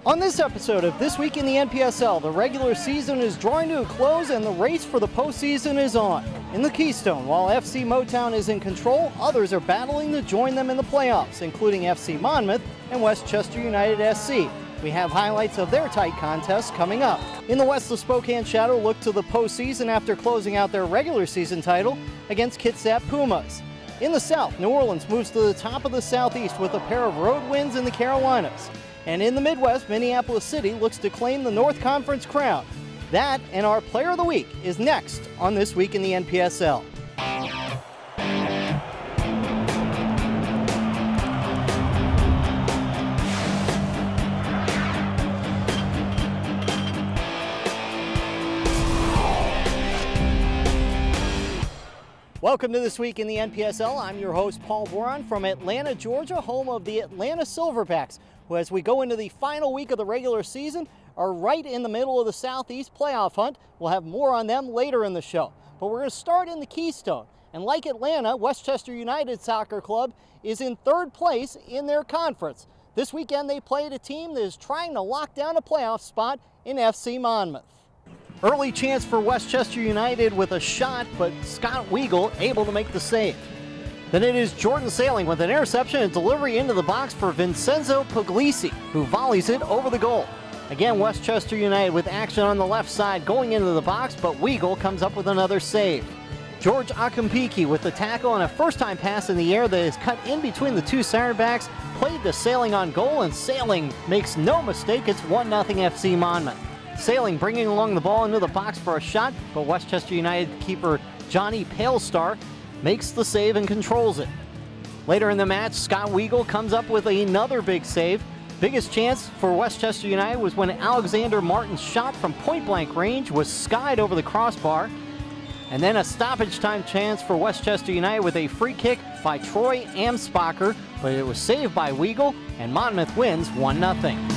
On this episode of This Week in the NPSL, the regular season is drawing to a close and the race for the postseason is on. In the Keystone, while FC Motown is in control, others are battling to join them in the playoffs, including FC Monmouth and Westchester United SC. We have highlights of their tight contests coming up. In the West, the Spokane Shadow look to the postseason after closing out their regular season title against Kitsap Pumas. In the South, New Orleans moves to the top of the Southeast with a pair of road wins in the Carolinas. And in the Midwest, Minneapolis City looks to claim the North Conference crown. That and our Player of the Week is next on This Week in the NPSL. Welcome to This Week in the NPSL. I'm your host, Paul Boron, from Atlanta, Georgia, home of the Atlanta Silverbacks, who, as we go into the final week of the regular season, are right in the middle of the Southeast playoff hunt. We'll have more on them later in the show. But we're going to start in the Keystone. And like Atlanta, Westchester United Soccer Club is in third place in their conference. This weekend they played a team that is trying to lock down a playoff spot in FC Monmouth. Early chance for Westchester United with a shot, but Scott Weigel able to make the save. Then it is Jordan Sailing with an interception and delivery into the box for Vincenzo Puglisi, who volleys it over the goal. Again, Westchester United with action on the left side going into the box, but Weigel comes up with another save. George Akampiki with the tackle and a first-time pass in the air that is cut in between the two center backs, played to Sailing on goal, and Sailing makes no mistake, it's 1-0 FC Monmouth. Sailing bringing along the ball into the box for a shot, but Westchester United keeper Johnny Palestar makes the save and controls it. Later in the match, Scott Weigel comes up with another big save. Biggest chance for Westchester United was when Alexander Martin's shot from point-blank range was skied over the crossbar. And then a stoppage time chance for Westchester United with a free kick by Troy Amspacher, but it was saved by Weigel, and Monmouth wins 1-0.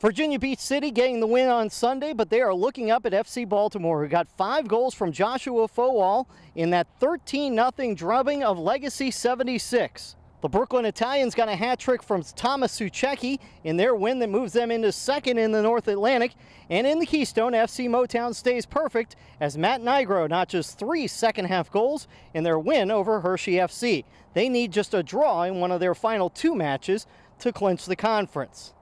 Virginia Beach City getting the win on Sunday, but they are looking up at FC Baltimore, who got 5 goals from Joshua Fowall in that 13-0 drubbing of Legacy 76. The Brooklyn Italians got a hat trick from Thomas Suchecki in their win that moves them into second in the North Atlantic. And in the Keystone, FC Motown stays perfect as Matt Nigro notches 3 second-half goals in their win over Hershey FC. They need just a draw in one of their final 2 matches to clinch the conference.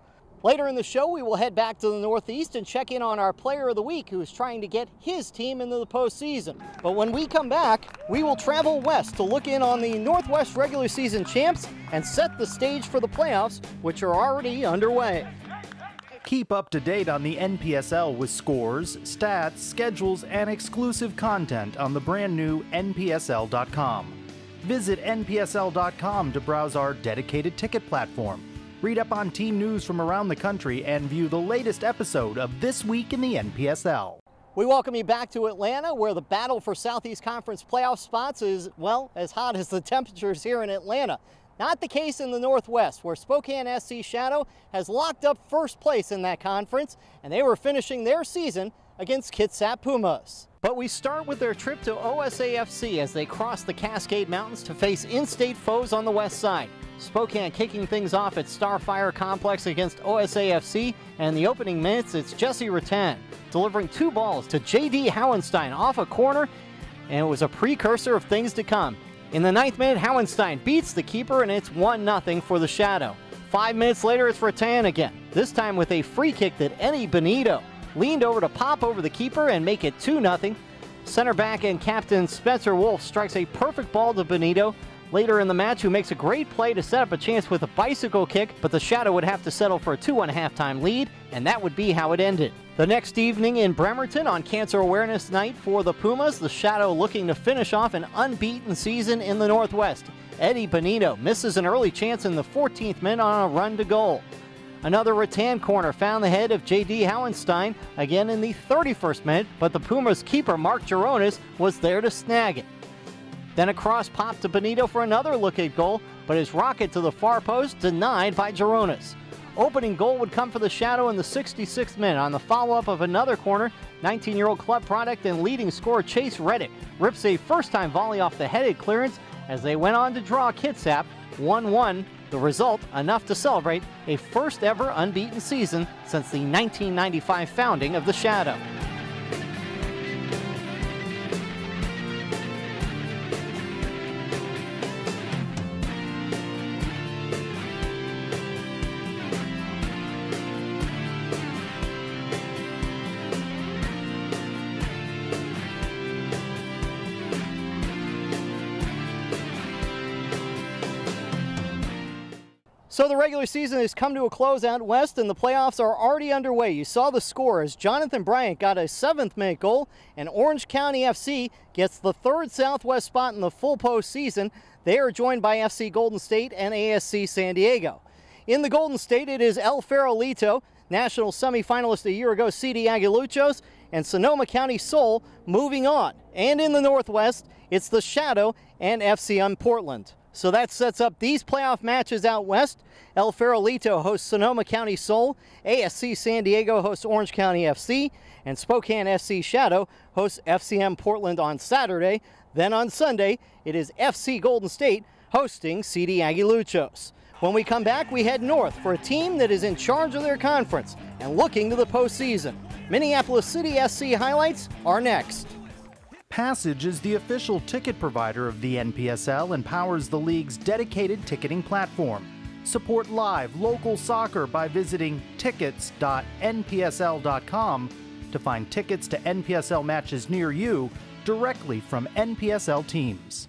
Later in the show, we will head back to the Northeast and check in on our Player of the Week, who is trying to get his team into the postseason. But when we come back, we will travel west to look in on the Northwest regular season champs and set the stage for the playoffs, which are already underway. Keep up to date on the NPSL with scores, stats, schedules, and exclusive content on the brand new NPSL.com. Visit NPSL.com to browse our dedicated ticket platform. Read up on team news from around the country and view the latest episode of This Week in the NPSL. We welcome you back to Atlanta, where the battle for Southeast Conference playoff spots is, well, as hot as the temperatures here in Atlanta. Not the case in the Northwest, where Spokane SC Shadow has locked up first place in that conference, and they were finishing their season against Kitsap Pumas. But we start with their trip to OSAFC as they cross the Cascade Mountains to face in-state foes on the west side. Spokane kicking things off at Starfire Complex against OSAFC, and in the opening minutes, it's Jesse Rattan delivering 2 balls to J.D. Howenstein off a corner, and it was a precursor of things to come. In the 9th minute, Howenstein beats the keeper, and it's 1-0 for the Shadow. 5 minutes later, it's Rattan again, this time with a free kick that Eddie Benito leaned over to pop over the keeper and make it 2-0. Center back and captain Spencer Wolf strikes a perfect ball to Benito later in the match, who makes a great play to set up a chance with a bicycle kick, but the Shadow would have to settle for a 2-1 halftime lead, and that would be how it ended. The next evening in Bremerton on Cancer Awareness Night for the Pumas, the Shadow looking to finish off an unbeaten season in the Northwest. Eddie Benito misses an early chance in the 14th minute on a run to goal. Another rattan corner found the head of J.D. Howenstein again in the 31st minute, but the Pumas keeper Mark Gironis was there to snag it. Then a cross popped to Benito for another look-at goal, but his rocket to the far post denied by Gironis. Opening goal would come for the Shadow in the 66th minute on the follow-up of another corner. 19-year-old club product and leading scorer Chase Reddick rips a first-time volley off the headed clearance as they went on to draw Kitsap 1-1. The result enough to celebrate a first-ever unbeaten season since the 1995 founding of the Shadow. So the regular season has come to a close out west and the playoffs are already underway. You saw the score as Jonathan Bryant got a 7th-minute goal and Orange County FC gets the 3rd Southwest spot in the full postseason. They are joined by FC Golden State and ASC San Diego. In the Golden State, it is El Farolito, national semifinalist a year ago, CD Aguiluchos, and Sonoma County Sol moving on. And in the Northwest, it's the Shadow and FCM Portland. So that sets up these playoff matches out west. El Farolito hosts Sonoma County Sol, ASC San Diego hosts Orange County FC, and Spokane SC Shadow hosts FCM Portland on Saturday. Then on Sunday, it is FC Golden State hosting CD Aguiluchos. When we come back, we head north for a team that is in charge of their conference and looking to the postseason. Minneapolis City SC highlights are next. Passage is the official ticket provider of the NPSL and powers the league's dedicated ticketing platform. Support live local soccer by visiting tickets.npsl.com to find tickets to NPSL matches near you directly from NPSL teams.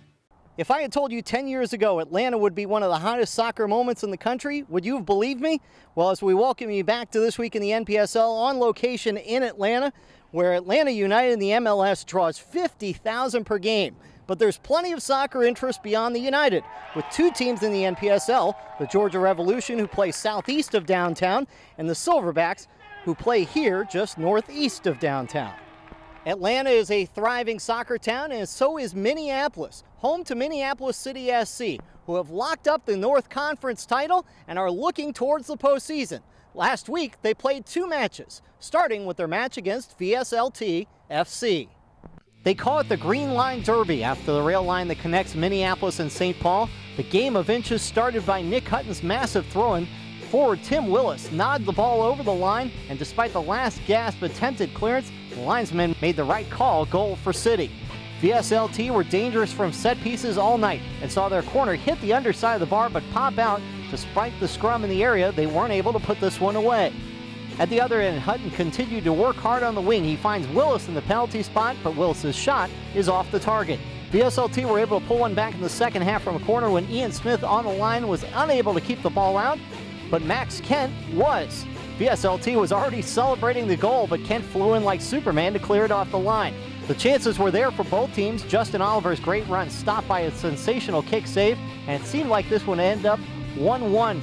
If I had told you 10 years ago Atlanta would be one of the hottest soccer moments in the country, would you have believed me? Well, as we welcome you back to This Week in the NPSL on location in Atlanta, where Atlanta United in the MLS draws 50,000 per game. But there's plenty of soccer interest beyond the United, with 2 teams in the NPSL, the Georgia Revolution, who play southeast of downtown, and the Silverbacks, who play here just northeast of downtown. Atlanta is a thriving soccer town, and so is Minneapolis, home to Minneapolis City SC, who have locked up the North Conference title and are looking towards the postseason. Last week, they played 2 matches, starting with their match against VSLT FC. They call it the Green Line Derby after the rail line that connects Minneapolis and St. Paul. The game of inches started by Nick Hutton's massive throw-in. Forward Tim Willis nodded the ball over the line, and despite the last gasp attempted clearance, the linesman made the right call, goal for City. VSLT were dangerous from set pieces all night and saw their corner hit the underside of the bar but pop out. Despite the scrum in the area, they weren't able to put this one away. At the other end, Hutton continued to work hard on the wing. He finds Willis in the penalty spot, but Willis's shot is off the target. VSLT were able to pull one back in the second half from a corner when Ian Smith on the line was unable to keep the ball out, but Max Kent was. VSLT was already celebrating the goal, but Kent flew in like Superman to clear it off the line. The chances were there for both teams. Justin Oliver's great run stopped by a sensational kick save, and it seemed like this would end up 1-1.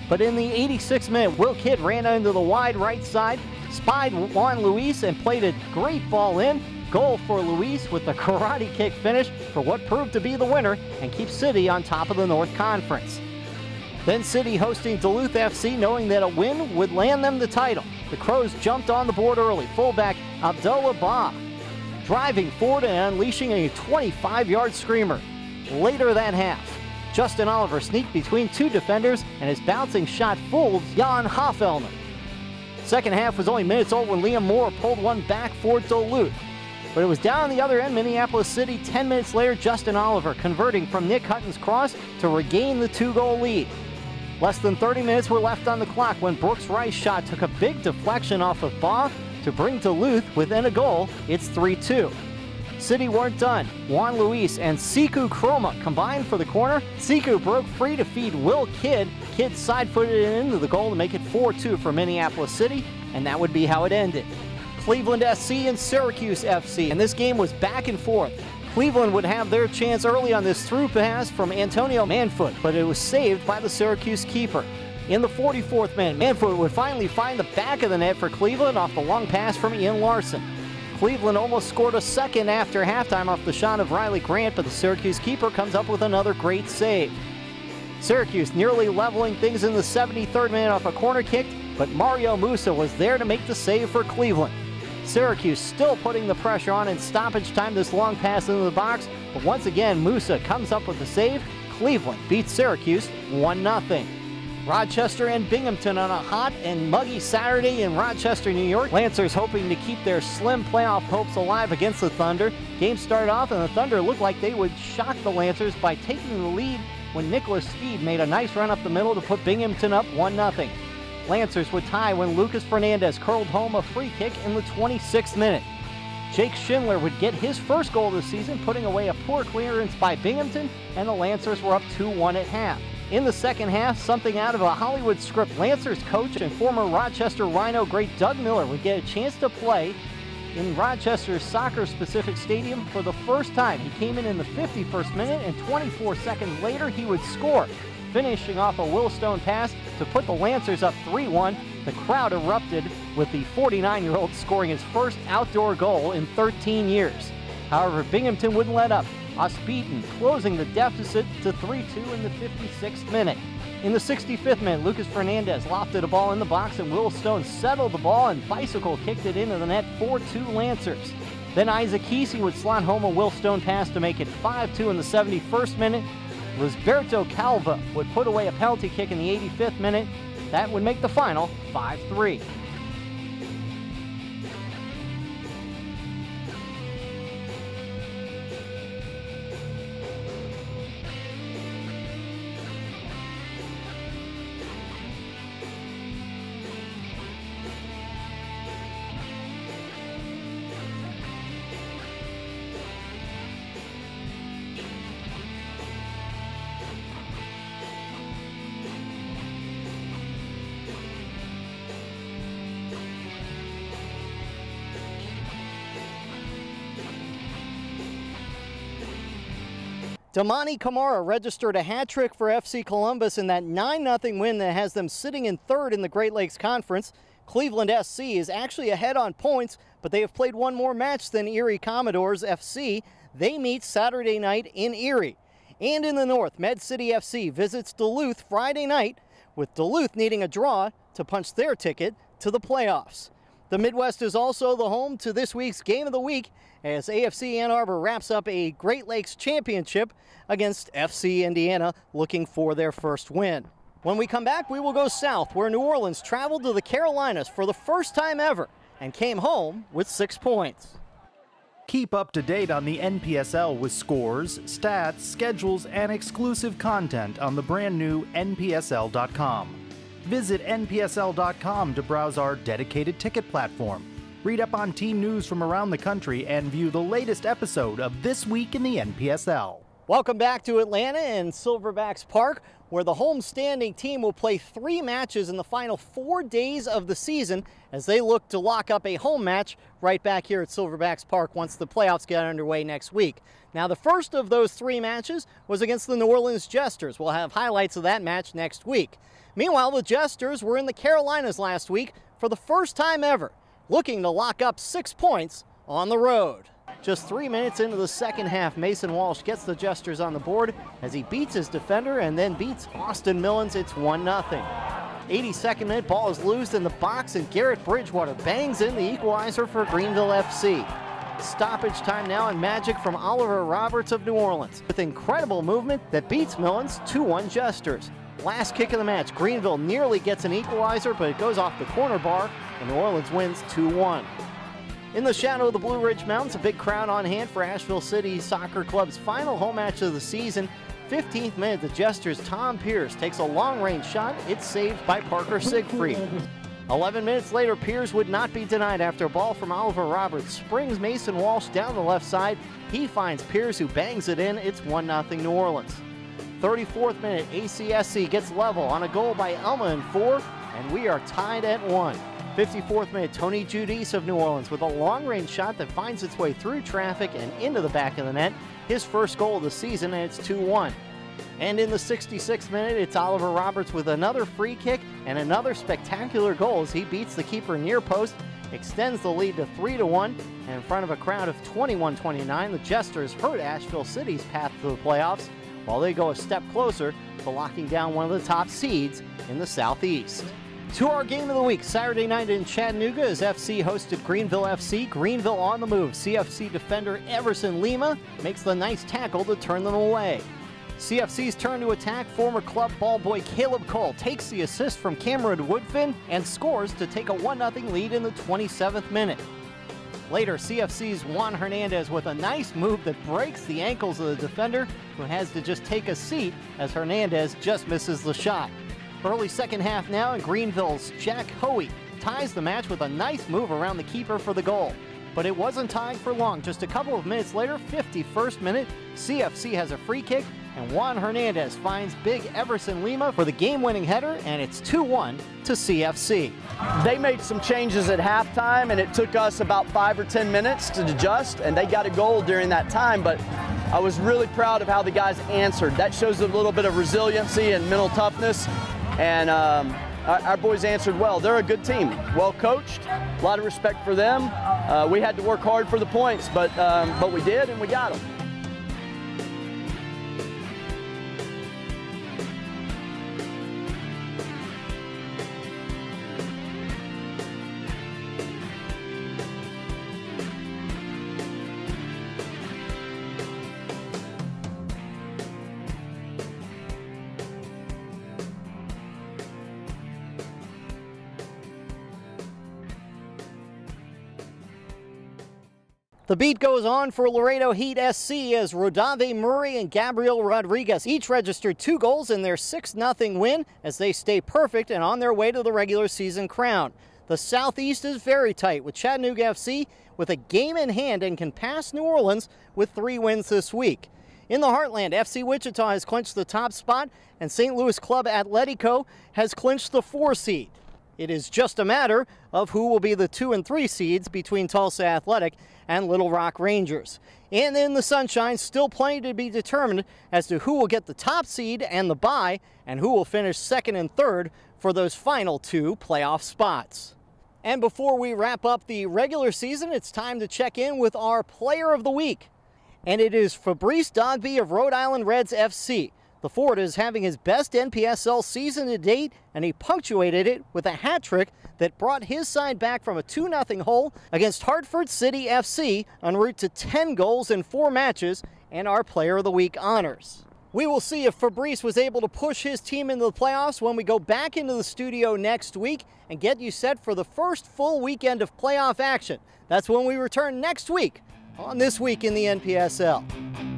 But in the 86th minute, Will Kidd ran into the wide right side, spied Juan Luis, and played a great ball in. Goal for Luis with the karate kick finish for what proved to be the winner and keeps City on top of the North Conference. Then City hosting Duluth FC, knowing that a win would land them the title. The Crows jumped on the board early. Fullback Abdullah Ba driving forward and unleashing a 25-yard screamer. Later that half, Justin Oliver sneaked between 2 defenders and his bouncing shot fooled Jan Hofellner. Second half was only minutes old when Liam Moore pulled one back for Duluth. But it was down on the other end, Minneapolis City. 10 minutes later, Justin Oliver converting from Nick Hutton's cross to regain the 2-goal lead. Less than 30 minutes were left on the clock when Brooks Rice's shot took a big deflection off of Baugh to bring Duluth within a goal. It's 3-2. City weren't done. Juan Luis and Siku Chroma combined for the corner. Siku broke free to feed Will Kidd. Kidd side-footed it into the goal to make it 4-2 for Minneapolis City, and that would be how it ended. Cleveland SC and Syracuse FC, and this game was back and forth. Cleveland would have their chance early on this through pass from Antonio Manfoot, but it was saved by the Syracuse keeper. In the 44th minute, Manfoot would finally find the back of the net for Cleveland off the long pass from Ian Larson. Cleveland almost scored a second after halftime off the shot of Riley Grant, but the Syracuse keeper comes up with another great save. Syracuse nearly leveling things in the 73rd minute off a corner kick, but Mario Musa was there to make the save for Cleveland. Syracuse still putting the pressure on in stoppage time, this long pass into the box, but once again Musa comes up with the save. Cleveland beats Syracuse 1-0. Rochester and Binghamton on a hot and muggy Saturday in Rochester, New York. Lancers hoping to keep their slim playoff hopes alive against the Thunder. Game started off and the Thunder looked like they would shock the Lancers by taking the lead when Nicholas Speed made a nice run up the middle to put Binghamton up 1-0. Lancers would tie when Lucas Fernandez curled home a free kick in the 26th minute. Jake Schindler would get his first goal this season, putting away a poor clearance by Binghamton, and the Lancers were up 2-1 at half. In the second half, something out of a Hollywood script, Lancers coach and former Rochester Rhino great Doug Miller would get a chance to play in Rochester's soccer-specific stadium for the first time. He came in the 51st minute, and 24 seconds later he would score, finishing off a Will Stone pass to put the Lancers up 3-1. The crowd erupted with the 49-year-old scoring his first outdoor goal in 13 years. However, Binghamton wouldn't let up. Osbeaton closing the deficit to 3-2 in the 56th minute. In the 65th minute, Lucas Fernandez lofted a ball in the box and Will Stone settled the ball and bicycle kicked it into the net, 4-2 Lancers. Then Isaac Kesey would slot home a Will Stone pass to make it 5-2 in the 71st minute. Lisberto Calva would put away a penalty kick in the 85th minute. That would make the final 5-3. Damani Kamara registered a hat trick for FC Columbus in that 9-0 win that has them sitting in third in the Great Lakes Conference. Cleveland SC is actually ahead on points, but they have played one more match than Erie Commodores FC. They meet Saturday night in Erie. And in the north, Med City FC visits Duluth Friday night, with Duluth needing a draw to punch their ticket to the playoffs. The Midwest is also the home to this week's Game of the Week as AFC Ann Arbor wraps up a Great Lakes Championship against FC Indiana, looking for their first win. When we come back, we will go south, where New Orleans traveled to the Carolinas for the first time ever and came home with 6 points. Keep up to date on the NPSL with scores, stats, schedules, and exclusive content on the brand new NPSL.com. Visit NPSL.com to browse our dedicated ticket platform, read up on team news from around the country, and view the latest episode of This Week in the NPSL. Welcome back to Atlanta and Silverbacks Park, where the home-standing team will play 3 matches in the final 4 days of the season as they look to lock up a home match right back here at Silverbacks Park once the playoffs get underway next week. Now, the first of those 3 matches was against the New Orleans Jesters. We'll have highlights of that match next week. Meanwhile, the Jesters were in the Carolinas last week for the first time ever, looking to lock up 6 points on the road. Just 3 minutes into the second half, Mason Walsh gets the Jesters on the board as he beats his defender and then beats Austin Millens. It's 1-0. 82nd minute, ball is loose in the box and Garrett Bridgewater bangs in the equalizer for Greenville FC. Stoppage time now and magic from Oliver Roberts of New Orleans with incredible movement that beats Millens 2-1 Jesters. Last kick of the match, Greenville nearly gets an equalizer, but it goes off the corner bar and New Orleans wins 2-1. In the shadow of the Blue Ridge Mountains, a big crowd on hand for Asheville City Soccer Club's final home match of the season. 15th minute, the Jesters' Tom Pierce takes a long-range shot. It's saved by Parker Siegfried. 11 minutes later, Pierce would not be denied after a ball from Oliver Roberts springs Mason Walsh down the left side. He finds Pierce, who bangs it in. It's 1-0 New Orleans. 34th minute, ACSC gets level on a goal by Elma in 4, and we are tied at 1. 54th minute, Tony Giudice of New Orleans with a long-range shot that finds its way through traffic and into the back of the net. His first goal of the season, and it's 2-1. And in the 66th minute, it's Oliver Roberts with another free kick and another spectacular goal as he beats the keeper near post, extends the lead to 3-1, and in front of a crowd of 21-29, the Jesters hurt Asheville City's path to the playoffs, while they go a step closer to locking down one of the top seeds in the Southeast. To our game of the week, Saturday night in Chattanooga as FC hosted Greenville FC. Greenville on the move. CFC defender Everson Lima makes the nice tackle to turn them away. CFC's turn to attack, former club ball boy Caleb Cole takes the assist from Cameron Woodfin and scores to take a 1-0 lead in the 27th minute. Later, CFC's Juan Hernandez with a nice move that breaks the ankles of the defender, who has to just take a seat as Hernandez just misses the shot. Early second half now, and Greenville's Jack Hoey ties the match with a nice move around the keeper for the goal. But it wasn't tied for long. Just a couple of minutes later, 51st minute, CFC has a free kick, and Juan Hernandez finds big Everson Lima for the game-winning header, and it's 2-1 to CFC. They made some changes at halftime, and it took us about 5 or 10 minutes to adjust, and they got a goal during that time, but I was really proud of how the guys answered. That shows a little bit of resiliency and mental toughness, and our boys answered well. They're a good team, well coached, a lot of respect for them. We had to work hard for the points, but we did, and we got them. The beat goes on for Laredo Heat SC as Rodave Murray and Gabriel Rodriguez each registered 2 goals in their 6-0 win as they stay perfect and on their way to the regular season crown. The Southeast is very tight with Chattanooga FC with a game in hand and can pass New Orleans with 3 wins this week. In the Heartland, FC Wichita has clinched the top spot and St. Louis Club Atletico has clinched the 4 seed. It is just a matter of who will be the 2 and 3 seeds between Tulsa Athletic and Little Rock Rangers. And in the Sunshine, still plenty to be determined as to who will get the top seed and the bye, and who will finish 2nd and 3rd for those final 2 playoff spots. And before we wrap up the regular season, it's time to check in with our Player of the Week. And it is Fabrice Dogby of Rhode Island Reds FC. The forward is having his best NPSL season to date, and he punctuated it with a hat trick that brought his side back from a 2-0 hole against Hartford City FC en route to 10 goals in 4 matches and our Player of the Week honors. We will see if Fabrice was able to push his team into the playoffs when we go back into the studio next week and get you set for the first full weekend of playoff action. That's when we return next week on This Week in the NPSL.